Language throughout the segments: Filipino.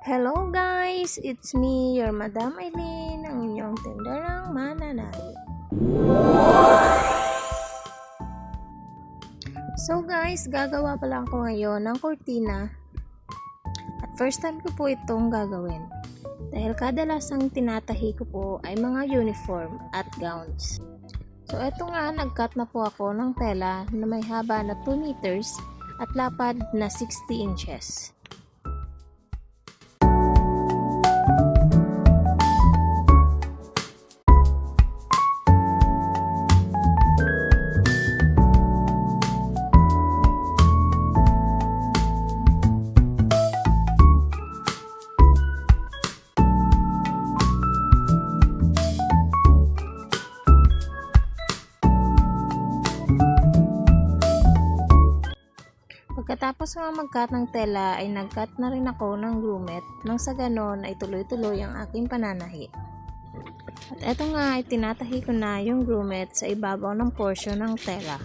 Hello guys! It's me, your Madam Eileen, ang inyong tinderang mananahi. So guys, gagawa pala ako ngayon ng kurtina. At first time ko po itong gagawin. Dahil kadalasang tinatahi ko po ay mga uniform at gowns. So eto nga, nag-cut na po ako ng tela na may haba na 2 meters at lapad na 60 inches. Pagkatapos nga mag-cut ng tela ay nag-cut na rin ako ng grommet nang sa ganon ay tuloy-tuloy ang aking pananahi. At eto nga ay tinatahi ko na yung grommet sa ibabaw ng portion ng tela.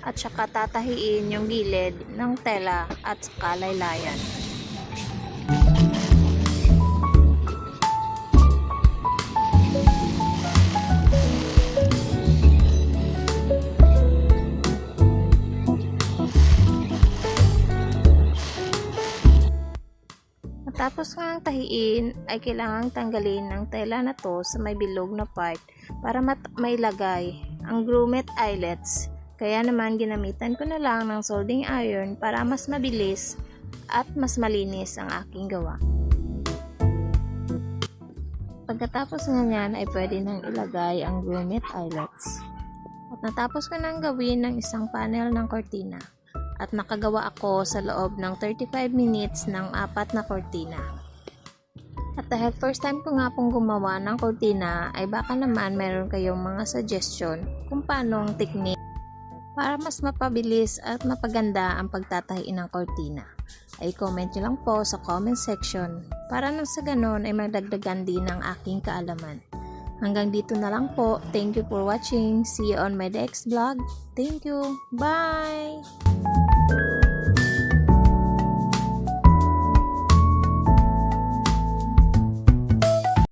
At saka tatahiin yung gilid ng tela at saka laylayan. Tapos nga ang tahiin ay kailangang tanggalin ng tela na to sa may bilog na part para mailagay ang grommet eyelets. Kaya naman ginamitan ko na lang ng soldering iron para mas mabilis at mas malinis ang aking gawa. Pagkatapos nga niyan ay pwede nang ilagay ang grommet eyelets. At natapos ko nang gawin ng isang panel ng kortina. At nakagawa ako sa loob ng 35 minutes ng 4 na kortina. At dahil first time ko nga pong gumawa ng kortina, ay baka naman meron kayong mga suggestion kung paano ang technique para mas mapabilis at mapaganda ang pagtatahi ng kortina. Ay comment nyo lang po sa comment section para nang sa ganon ay magdagdagan din ang aking kaalaman. Hanggang dito na lang po. Thank you for watching. See you on my next vlog. Thank you. Bye!